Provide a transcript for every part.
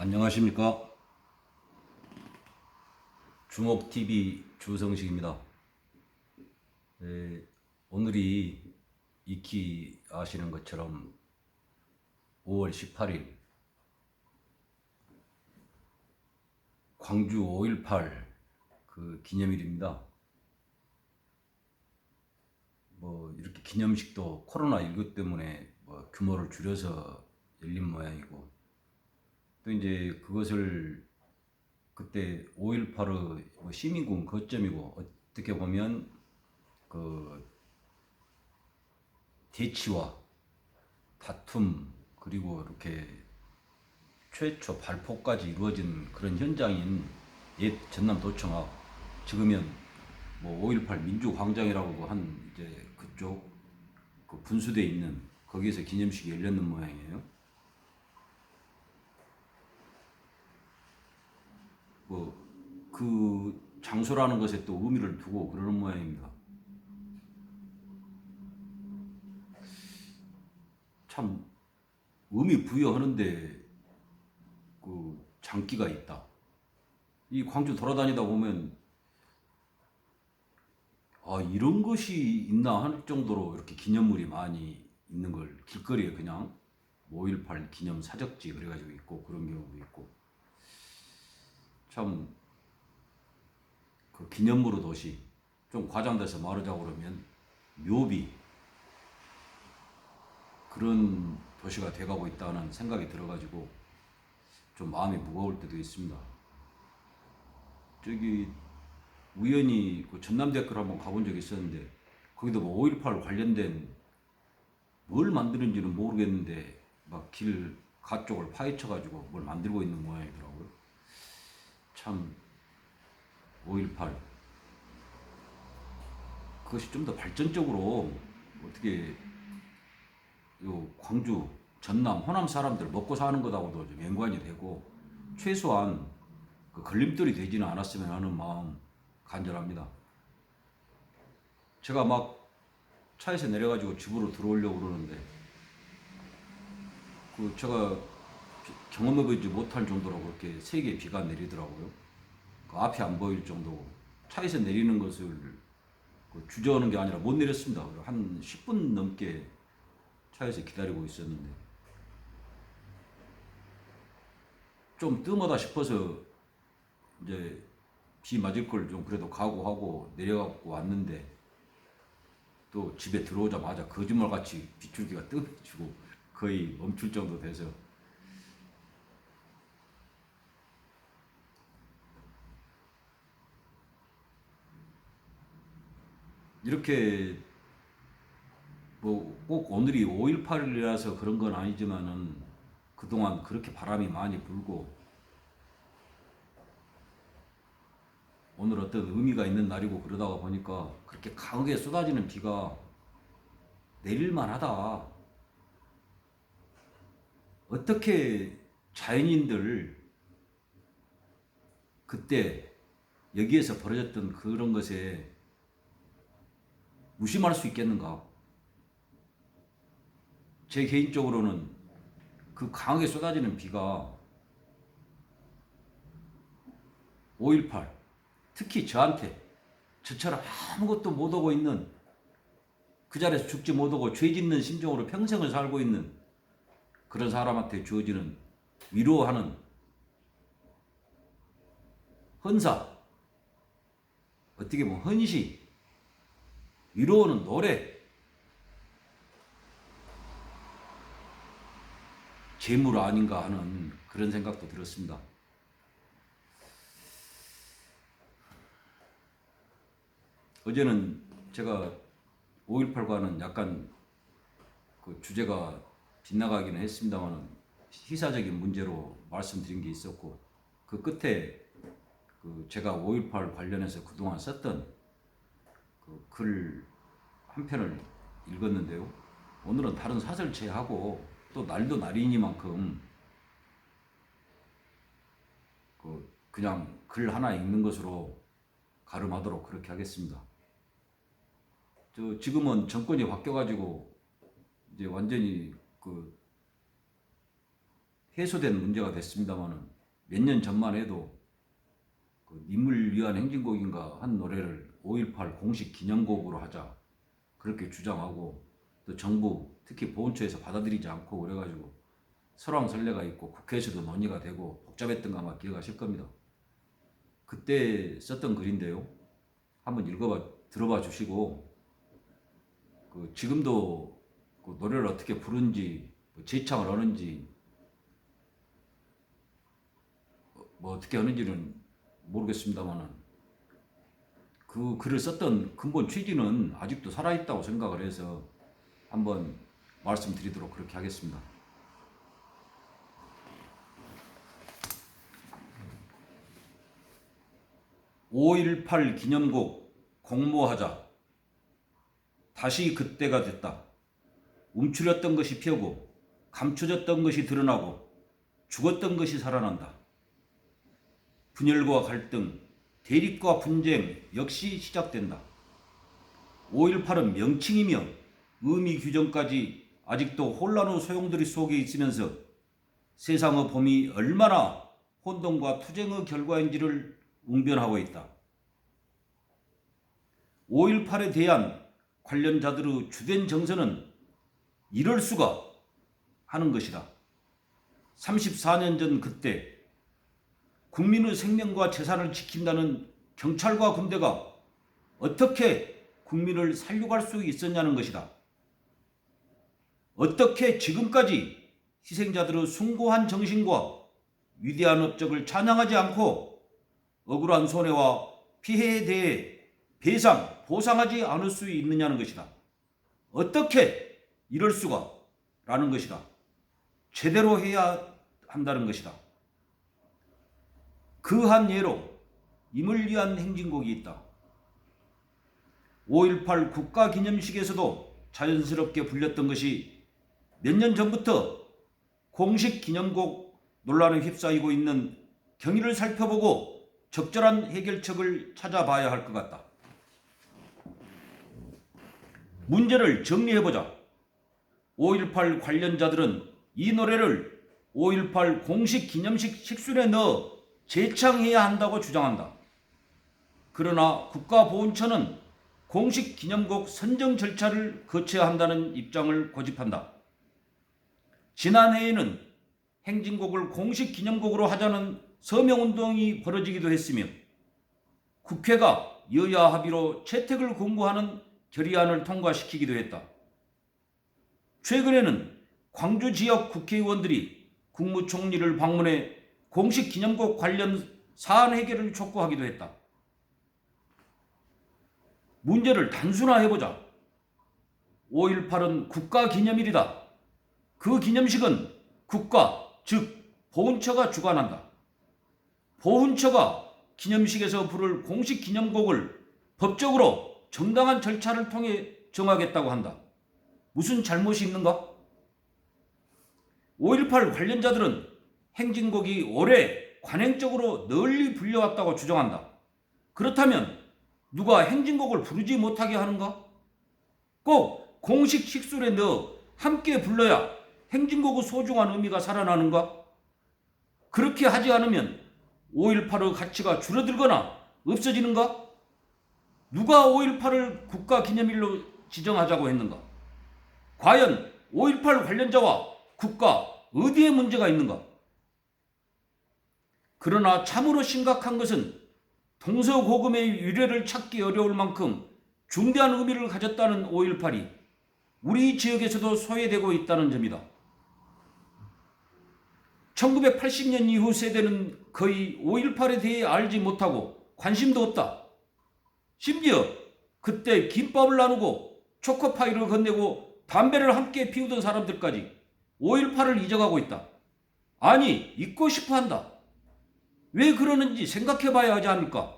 안녕하십니까. 주목TV 주성식입니다. 오늘이 익히 아시는 것처럼 5월 18일 광주 5.18 그 기념일입니다. 이렇게 기념식도 코로나19 때문에 규모를 줄여서 열린 모양이고, 또 이제 그것을 그때 5.18의 시민군 거점이고, 어떻게 보면 그 대치와 다툼, 그리고 이렇게 최초 발포까지 이루어진 그런 현장인 옛 전남도청하고, 지금은 5.18 민주광장이라고 한 이제 그쪽 그 분수대에 있는 거기에서 기념식이 열렸는 모양이에요. 그 장소라는 것에 또 의미를 두고 그러는 모양입니다. 참 의미 부여하는데 그 장기가 있다. 이 광주 돌아다니다 보면 이런 것이 있나 할 정도로 이렇게 기념물이 많이 있는 걸 길거리에 그냥 5.18 기념 사적지 그래가지고 있고, 그런 경우도 있고, 참 그 기념물의 도시, 좀 과장돼서 말하자고 그러면 묘비, 그런 도시가 돼가고 있다는 생각이 들어가지고 좀 마음이 무거울 때도 있습니다. 저기 우연히 그 전남대학교를 한번 가본 적이 있었는데, 거기도 5.18 관련된 뭘 만드는지는 모르겠는데 막 길 가쪽을 파헤쳐가지고 뭘 만들고 있는 모양이더라고요. 참 5.18 그것이 좀 더 발전적으로 어떻게 요 광주, 전남, 호남 사람들 먹고 사는 것하고도 좀 연관이 되고, 최소한 그 걸림돌이 되지는 않았으면 하는 마음 간절합니다. 제가 막 차에서 내려가지고 집으로 들어오려고 그러는데, 제가 경험해보지 못할 정도로 그렇게 세게 비가 내리더라고요. 그 앞이 안 보일 정도고, 차에서 내리는 것을 주저하는 게 아니라 못 내렸습니다. 한 10분 넘게 차에서 기다리고 있었는데, 좀 뜸하다 싶어서 이제 비 맞을 걸 좀 그래도 각오하고 내려갖고 왔는데, 또 집에 들어오자마자 거짓말같이 빗줄기가 뜸해지고 거의 멈출 정도 돼서, 이렇게 꼭 오늘이 5.18이라서 그런 건 아니지만은 그동안 그렇게 바람이 많이 불고 오늘 어떤 의미가 있는 날이고 그러다가 보니까 그렇게 강하게 쏟아지는 비가 내릴만 하다. 어떻게 자연인들 그때 여기에서 벌어졌던 그런 것에 무심할 수 있겠는가? 제 개인적으로는 그 강하게 쏟아지는 비가 5.18, 특히 저처럼 아무것도 못하고 있는, 그 자리에서 죽지 못하고 죄 짓는 심정으로 평생을 살고 있는 그런 사람한테 주어지는 위로하는 헌사, 어떻게 보면 헌시, 위로하는 노래, 재물 아닌가 하는 그런 생각도 들었습니다. 어제는 제가 5.18과는 약간 그 주제가 빗나가기는 했습니다만 시사적인 문제로 말씀드린 게 있었고, 그 끝에 제가 5.18 관련해서 그동안 썼던 그 글 한 편을 읽었는데요. 오늘은 다른 사설체하고 또 날도 날이니만큼 그냥 글 하나 읽는 것으로 가름하도록 그렇게 하겠습니다. 지금은 정권이 바뀌어가지고 이제 완전히 해소된 문제가 됐습니다만은, 몇 년 전만 해도 그 님을 위한 행진곡인가 한 노래를 5.18 공식 기념곡으로 하자 그렇게 주장하고 또 정부 특히 보훈처에서 받아들이지 않고 그래가지고 설왕설래가 있고 국회에서도 논의가 되고 복잡했던 거 아마 기억하실 겁니다. 그때 썼던 글인데요. 한번 들어봐 주시고 그 지금도 그 노래를 어떻게 부르는지 재창을 하는지 뭐 어떻게 하는지는 모르겠습니다만은 그 글을 썼던 근본 취지는 아직도 살아있다고 생각을 해서 한번 말씀드리도록 그렇게 하겠습니다. 5.18 기념곡 공모하자. 다시 그때가 됐다. 움츠렸던 것이 피어고 감춰졌던 것이 드러나고 죽었던 것이 살아난다. 분열과 갈등, 대립과 분쟁 역시 시작된다. 5.18은 명칭이며 의미 규정까지 아직도 혼란의 소용돌이 속에 있으면서 세상의 봄이 얼마나 혼돈과 투쟁의 결과인지를 웅변하고 있다. 5.18에 대한 관련자들의 주된 정서는 이럴 수가 하는 것이다. 34년 전 그때 국민의 생명과 재산을 지킨다는 경찰과 군대가 어떻게 국민을 살려갈 수 있었냐는 것이다. 어떻게 지금까지 희생자들의 숭고한 정신과 위대한 업적을 찬양하지 않고 억울한 손해와 피해에 대해 배상, 보상하지 않을 수 있느냐는 것이다. 어떻게 이럴 수가? 라는 것이다. 제대로 해야 한다는 것이다. 그 한 예로 임을 위한 행진곡이 있다. 5.18 국가기념식에서도 자연스럽게 불렸던 것이 몇 년 전부터 공식 기념곡 논란에 휩싸이고 있는 경위를 살펴보고 적절한 해결책을 찾아봐야 할 것 같다. 문제를 정리해보자. 5.18 관련자들은 이 노래를 5.18 공식 기념식 식순에 넣어 재창해야 한다고 주장한다. 그러나 국가보훈처는 공식 기념곡 선정 절차를 거쳐야 한다는 입장을 고집한다. 지난해에는 행진곡을 공식 기념곡으로 하자는 서명운동이 벌어지기도 했으며 국회가 여야 합의로 채택을 권고하는 결의안을 통과시키기도 했다. 최근에는 광주 지역 국회의원들이 국무총리를 방문해 공식 기념곡 관련 사안 해결을 촉구하기도 했다. 문제를 단순화해보자. 5.18은 국가기념일이다. 그 기념식은 국가, 즉 보훈처가 주관한다. 보훈처가 기념식에서 부를 공식 기념곡을 법적으로 정당한 절차를 통해 정하겠다고 한다. 무슨 잘못이 있는가? 5.18 관련자들은 행진곡이 오래 관행적으로 널리 불려왔다고 주장한다. 그렇다면 누가 행진곡을 부르지 못하게 하는가? 꼭 공식 식술에 넣어 함께 불러야 행진곡의 소중한 의미가 살아나는가? 그렇게 하지 않으면 5.18의 가치가 줄어들거나 없어지는가? 누가 5.18을 국가기념일로 지정하자고 했는가? 과연 5.18 관련자와 국가 어디에 문제가 있는가? 그러나 참으로 심각한 것은 동서고금의 유래를 찾기 어려울 만큼 중대한 의미를 가졌다는 5.18이 우리 지역에서도 소외되고 있다는 점이다. 1980년 이후 세대는 거의 5.18에 대해 알지 못하고 관심도 없다. 심지어 그때 김밥을 나누고 초코파이를 건네고 담배를 함께 피우던 사람들까지 5.18을 잊어가고 있다. 아니, 잊고 싶어 한다. 왜 그러는지 생각해 봐야 하지 않을까?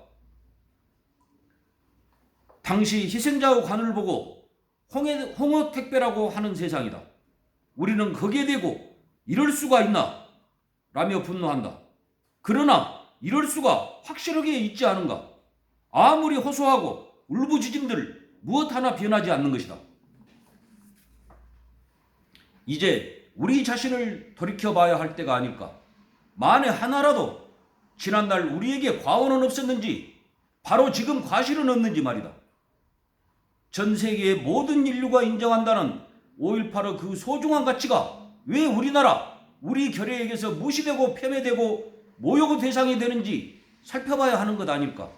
당시 희생자의 관을 보고 홍어택배라고 하는 세상이다. 우리는 거기에 대고 이럴 수가 있나? 라며 분노한다. 그러나 이럴 수가 확실하게 있지 않은가? 아무리 호소하고 울부짖음들 무엇 하나 변하지 않는 것이다. 이제 우리 자신을 돌이켜봐야 할 때가 아닐까? 만에 하나라도 지난날 우리에게 과오는 없었는지, 바로 지금 과실은 없는지 말이다. 전 세계의 모든 인류가 인정한다는 5.18의 그 소중한 가치가 왜 우리나라, 우리 결의에게서 무시되고 폄훼되고 모욕의 대상이 되는지 살펴봐야 하는 것 아닐까.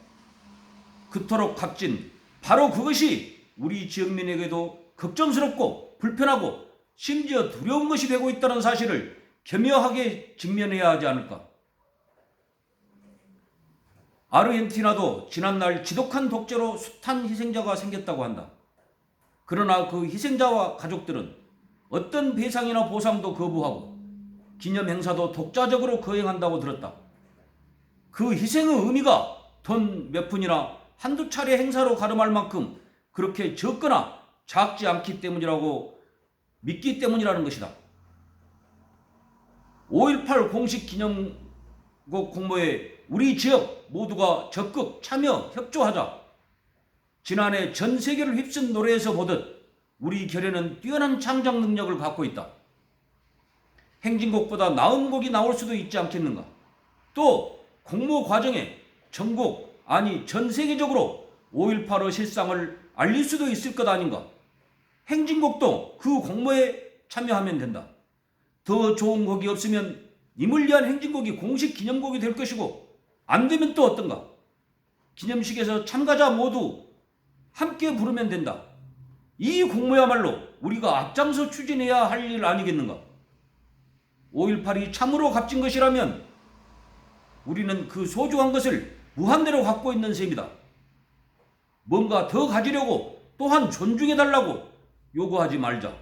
그토록 값진 바로 그것이 우리 지역민에게도 걱정스럽고 불편하고 심지어 두려운 것이 되고 있다는 사실을 겸허하게 직면해야 하지 않을까. 아르헨티나도 지난날 지독한 독재로 숱한 희생자가 생겼다고 한다. 그러나 그 희생자와 가족들은 어떤 배상이나 보상도 거부하고 기념 행사도 독자적으로 거행한다고 들었다. 그 희생의 의미가 돈 몇 푼이나 한두 차례 행사로 가름할 만큼 그렇게 적거나 작지 않기 때문이라고 믿기 때문이라는 것이다. 5.18 공식 기념국 공모에 우리 지역 모두가 적극 참여 협조하자. 지난해 전 세계를 휩쓴 노래에서 보듯 우리 결의는 뛰어난 창작 능력을 갖고 있다. 행진곡보다 나은 곡이 나올 수도 있지 않겠는가. 또 공모 과정에 전국 아니 전 세계적으로 5.18의 실상을 알릴 수도 있을 것 아닌가. 행진곡도 그 공모에 참여하면 된다. 더 좋은 곡이 없으면 님을 위한 행진곡이 공식 기념곡이 될 것이고, 안 되면 또 어떤가. 기념식에서 참가자 모두 함께 부르면 된다. 이 공모야말로 우리가 앞장서 추진해야 할 일 아니겠는가. 5.18이 참으로 값진 것이라면 우리는 그 소중한 것을 무한대로 갖고 있는 셈이다. 뭔가 더 가지려고 또한 존중해달라고 요구하지 말자.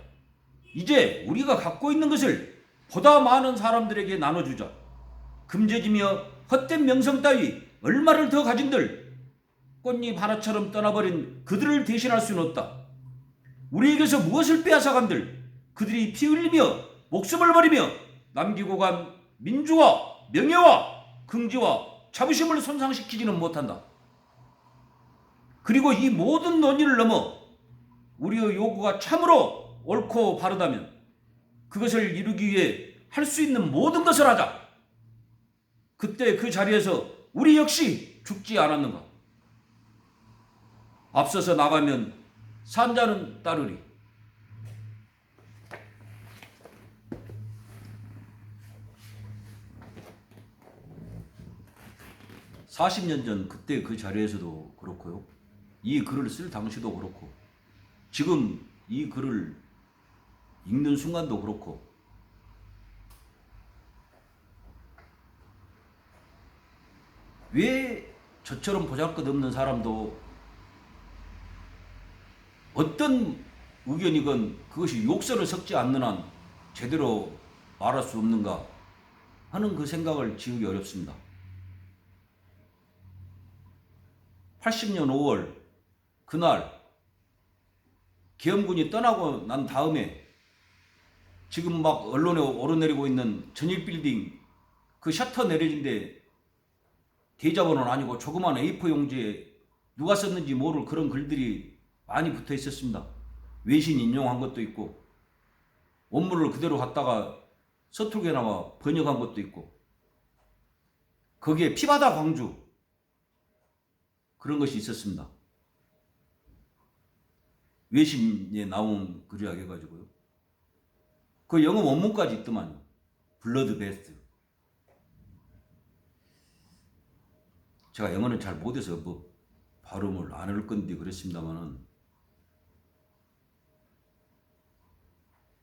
이제 우리가 갖고 있는 것을 보다 많은 사람들에게 나눠주자. 금제지며 헛된 명성 따위 얼마를 더 가진들 꽃잎 하나처럼 떠나버린 그들을 대신할 수는 없다. 우리에게서 무엇을 빼앗아간들 그들이 피 흘리며 목숨을 버리며 남기고 간 민주와 명예와 긍지와 자부심을 손상시키지는 못한다. 그리고 이 모든 논의를 넘어 우리의 요구가 참으로 옳고 바르다면 그것을 이루기 위해 할 수 있는 모든 것을 하자. 그때 그 자리에서 우리 역시 죽지 않았는가. 앞서서 나가면 산자는 따르리. (40년) 전 그때 그 자리에서도 그렇고요. 이 글을 쓸 당시도 그렇고 지금 이 글을 읽는 순간도 그렇고 왜 저처럼 보잘것없는 사람도 어떤 의견이건 그것이 욕설을 섞지 않는 한 제대로 말할 수 없는가 하는 그 생각을 지우기 어렵습니다. 80년 5월 그날 계엄군이 떠나고 난 다음에 지금 막 언론에 오르내리고 있는 전일빌딩 그 셔터 내려진데 대자본은 아니고 조그만 A4 용지에 누가 썼는지 모를 그런 글들이 많이 붙어 있었습니다. 외신 인용한 것도 있고 원문을 그대로 갖다가 서툴게나마 번역한 것도 있고 거기에 피바다 광주 그런 것이 있었습니다. 외신에 나온 글이라 해가지고요. 그 영어 원문까지 있더만요. 블러드 베스트. 제가 영어는 잘 못해서 뭐 발음을 안 할 건데 그랬습니다만은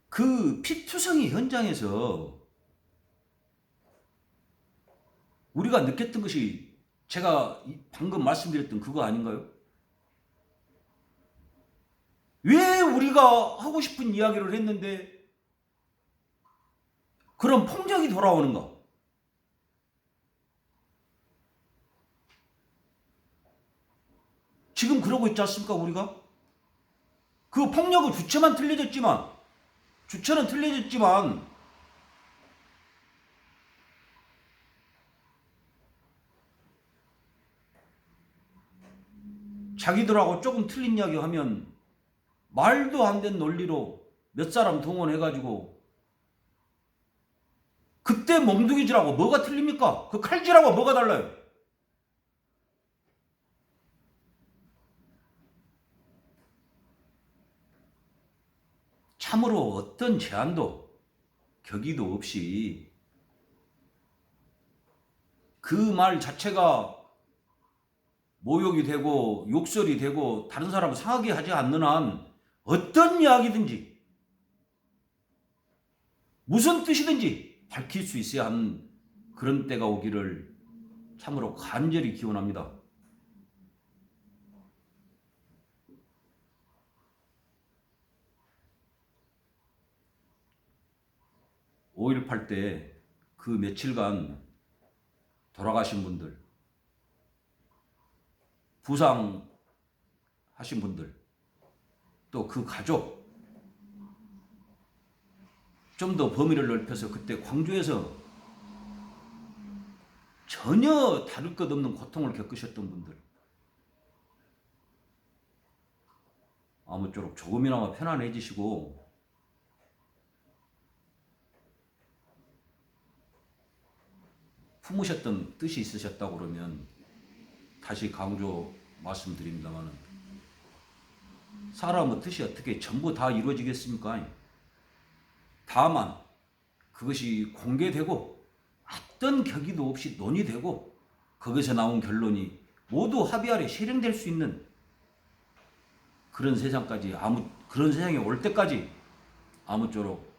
그 피투성이 현장에서 우리가 느꼈던 것이 제가 방금 말씀드렸던 그거 아닌가요? 왜 우리가 하고 싶은 이야기를 했는데 그런 폭력이 돌아오는가? 지금 그러고 있지 않습니까, 우리가? 그 폭력의 주체는 틀려졌지만 자기들하고 조금 틀린 이야기 하면 말도 안 된 논리로 몇 사람 동원해가지고 그때 그때 몽둥이질하고 뭐가 틀립니까? 그 칼질하고 뭐가 달라요? 참으로 어떤 제한도 격의도 없이 그 말 자체가 모욕이 되고 욕설이 되고 다른 사람을 상하게 하지 않는 한 어떤 이야기든지 무슨 뜻이든지 밝힐 수 있어야 하는 그런 때가 오기를 참으로 간절히 기원합니다. 5.18 때 그 며칠간 돌아가신 분들, 부상하신 분들, 또 그 가족, 좀 더 범위를 넓혀서 그때 광주에서 전혀 다를 것 없는 고통을 겪으셨던 분들, 아무쪼록 조금이나마 편안해지시고 품으셨던 뜻이 있으셨다고 그러면 다시 강조 말씀드립니다만, 사람의 뜻이 어떻게 전부 다 이루어지겠습니까? 다만 그것이 공개되고 어떤 격의도 없이 논의되고 거기서 나온 결론이 모두 합의 아래 실행될 수 있는 그런 세상까지, 그런 세상이 올 때까지 아무쪼록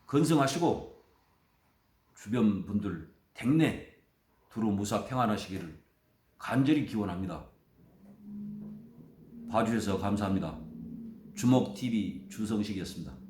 건승하시고 주변 분들 댁내 두루 무사 평안하시기를 간절히 기원합니다. 봐주셔서 감사합니다. 주목TV 주성식이었습니다.